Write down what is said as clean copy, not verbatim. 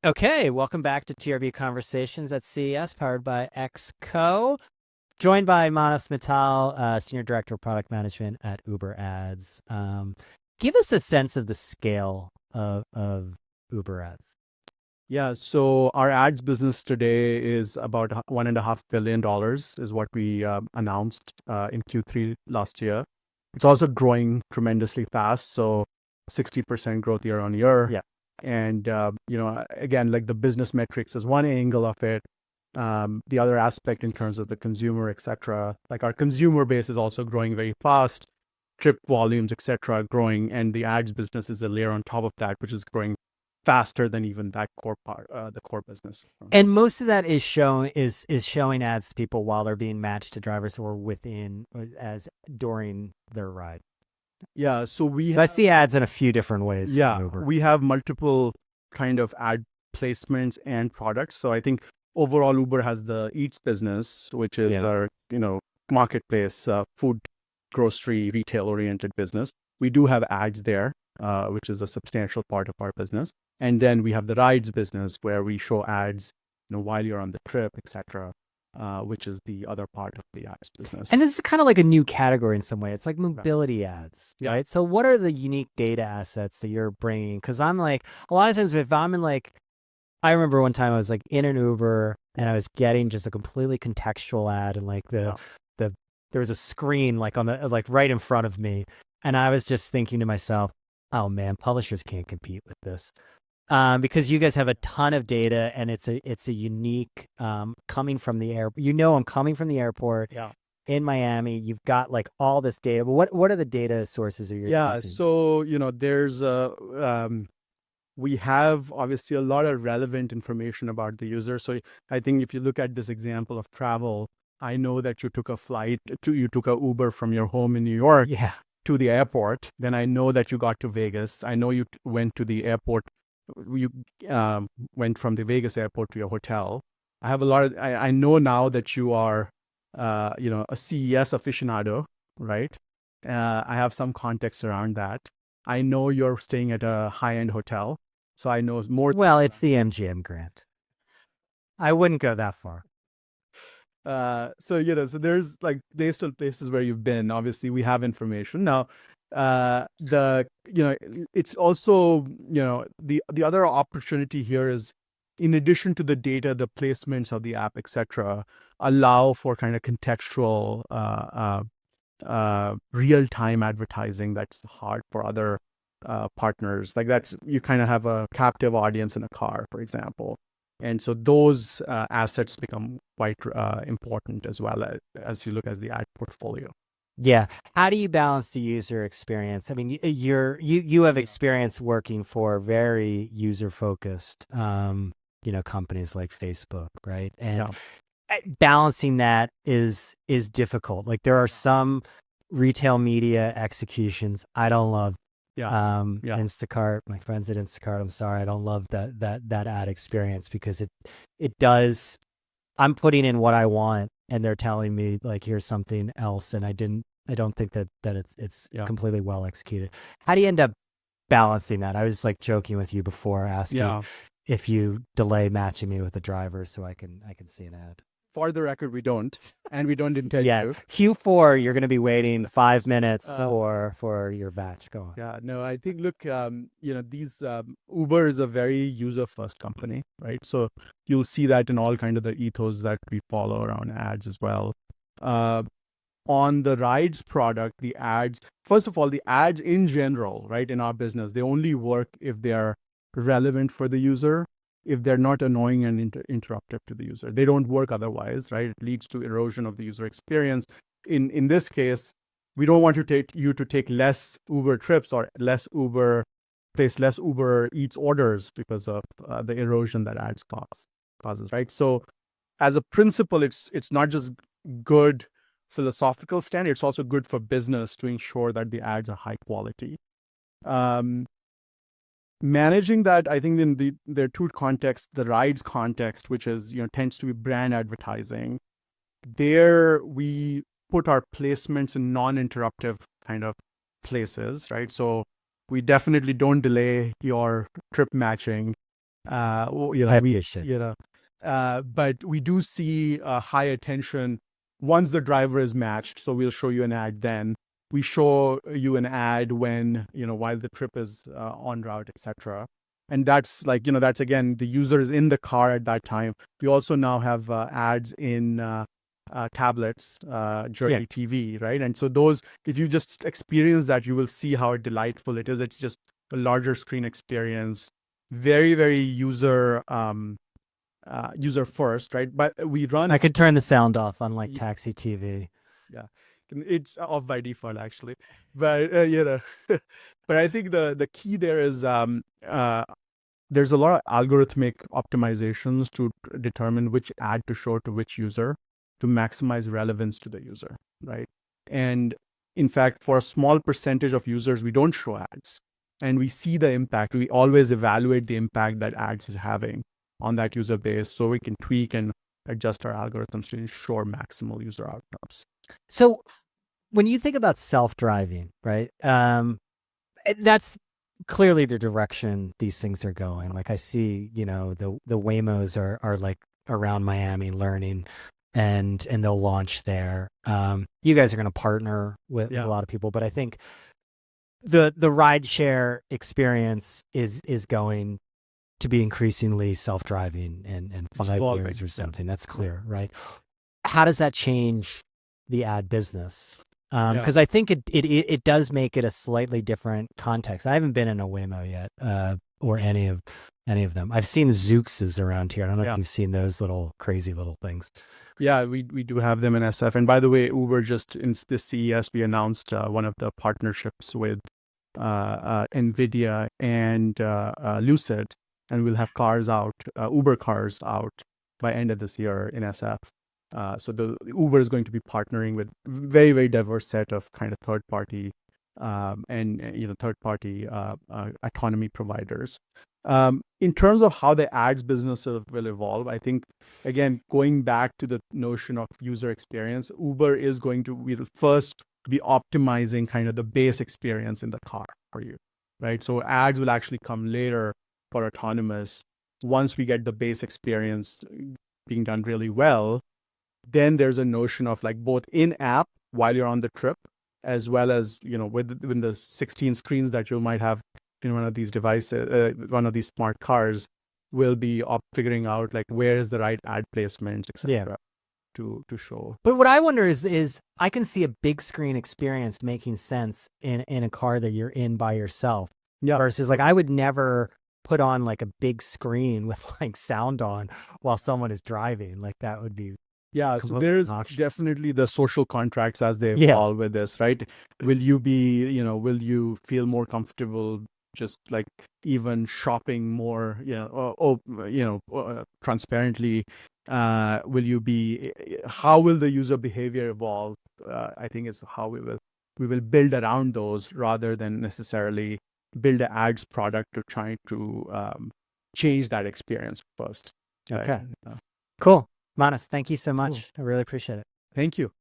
Okay, welcome back to TRB Conversations at CES, powered by XCO. Joined by Manas Mittal, Senior Director of Product Management at Uber Ads. Give us a sense of the scale of Uber Ads. Yeah, so our ads business today is about $1.5 billion is what we announced in Q3 last year. It's also growing tremendously fast, so 60% growth year on year. Yeah. And, again, like the business metrics is one angle of it. The other aspect in terms of the consumer, et cetera, like our consumer base is also growing very fast, trip volumes, et cetera, growing. And the ads business is a layer on top of that, which is growing faster than even that core part, the core business. And most of that is showing ads to people while they're being matched to drivers or during their ride. Yeah, so I see ads in a few different ways. Yeah, we have multiple kind of ad placements and products. So I think overall Uber has the Eats business, which is our marketplace, food, grocery, retail oriented business. We do have ads there, which is a substantial part of our business. And then we have the rides business where we show ads, while you're on the trip, etc., which is the other part of the ads business. And this is kind of like a new category in some way. It's like mobility ads, right? So what are the unique data assets that you're bringing? Because I'm like, a lot of times if I'm in like, I remember one time I was like in an Uber and I was getting just a completely contextual ad and like there was a screen like on the like right in front of me. And I was just thinking to myself, oh man, publishers can't compete with this. Because you guys have a ton of data and it's a unique coming from the air. I'm coming from the airport in Miami. You've got like all this data. But what are the data sources that you're using? So there's we have obviously a lot of relevant information about the user. So I think if you look at this example of travel, I know that you took a Uber from your home in New York to the airport. Then I know that you got to Vegas. I know you went to the airport. You went from the Vegas airport to your hotel. I have I know now that you are, a CES aficionado, right? I have some context around that. I know you're staying at a high-end hotel, so I know more. Well, it's the MGM Grant. I wouldn't go that far. So there's like based on places where you've been. Obviously, we have information now. It's also the other opportunity here is, in addition to the data, the placements of the app, etc., allow for kind of contextual real-time advertising that's hard for other partners. Like you kind of have a captive audience in a car, for example. And so those assets become quite important as well as you look at the ad portfolio. Yeah. How do you balance the user experience? I mean, you have experience working for very user-focused, companies like Facebook, right? And balancing that is difficult. Like there are some retail media executions I don't love. Instacart, my friends at Instacart, I'm sorry, I don't love that ad experience because it does. I'm putting in what I want and they're telling me like here's something else, and I don't think that it's completely well executed. How do you end up balancing that? I was like joking with you before, asking if you delay matching me with a driver so I can see an ad. For the record, we don't, and we don't intend to. Q4, you're going to be waiting 5 minutes for your batch. Go on. Yeah, no, I think, look, these Uber is a very user-first company, right? So you'll see that in all kind of the ethos that we follow around ads as well. On the rides product, the ads, first of all, the ads in general, right, in our business, they only work if they are relevant for the user. If they're not annoying and interruptive to the user, they don't work otherwise, right? It leads to erosion of the user experience. In this case, we don't want you to take less Uber trips or place less Uber Eats orders because of the erosion that ads causes, right? So as a principle, it's not just good philosophical stand, it's also good for business to ensure that the ads are high quality. Managing that, I think there are two contexts. The rides context, which is tends to be brand advertising. There we put our placements in non-interruptive kind of places, right? So we definitely don't delay your trip matching. I appreciate it. But we do see high attention once the driver is matched. So we'll show you an ad then. We show you an ad when, while the trip is en route, etc. And that's that's again, the user is in the car at that time. We also now have ads in tablets, Journey TV, right? And so those, if you just experience that, you will see how delightful it is. It's just a larger screen experience, very, very user first, right? But we run. I could turn the sound off, unlike Taxi TV. Yeah, it's off by default actually, but but I think the key there is there's a lot of algorithmic optimizations to determine which ad to show to which user to maximize relevance to the user, right? And in fact, for a small percentage of users, we don't show ads, and we see the impact. We always evaluate the impact that ads is having on that user base, so we can tweak and adjust our algorithms to ensure maximal user outcomes. So when you think about self-driving, right, that's clearly the direction these things are going. Like I see, the Waymos are like around Miami learning, and they'll launch there. You guys are going to partner with a lot of people, but I think the rideshare experience is going to be increasingly self-driving in 5 years or something. That's clear, right? How does that change the ad business? Because I think it does make it a slightly different context. I haven't been in a Waymo yet, or any of them. I've seen Zooxes around here. I don't know if you've seen those little crazy little things. Yeah, we do have them in SF. And by the way, Uber just in this CES, we announced one of the partnerships with Nvidia and Lucid, and we'll have cars out, Uber cars out by end of this year in SF. So the Uber is going to be partnering with very, very diverse set of kind of third-party third-party autonomy providers. In terms of how the ads business will evolve, I think, again, going back to the notion of user experience, Uber is will first be optimizing kind of the base experience in the car for you, right? So ads will actually come later for autonomous. Once we get the base experience being done really well, then there's a notion of like both in-app while you're on the trip, as well as, within the 16 screens that you might have in one of these devices, one of these smart cars, will be figuring out like where is the right ad placement, etc. to show. But what I wonder is I can see a big screen experience making sense in a car that you're in by yourself. Versus like I would never put on like a big screen with like sound on while someone is driving. Like that would be so there's definitely the social contracts as they evolve with this, right? Will you feel more comfortable just like even shopping more, transparently? How will the user behavior evolve? I think is how we will build around those rather than necessarily build an ads product to try to change that experience first. Okay. Cool. Manas, thank you so much. I really appreciate it. Thank you.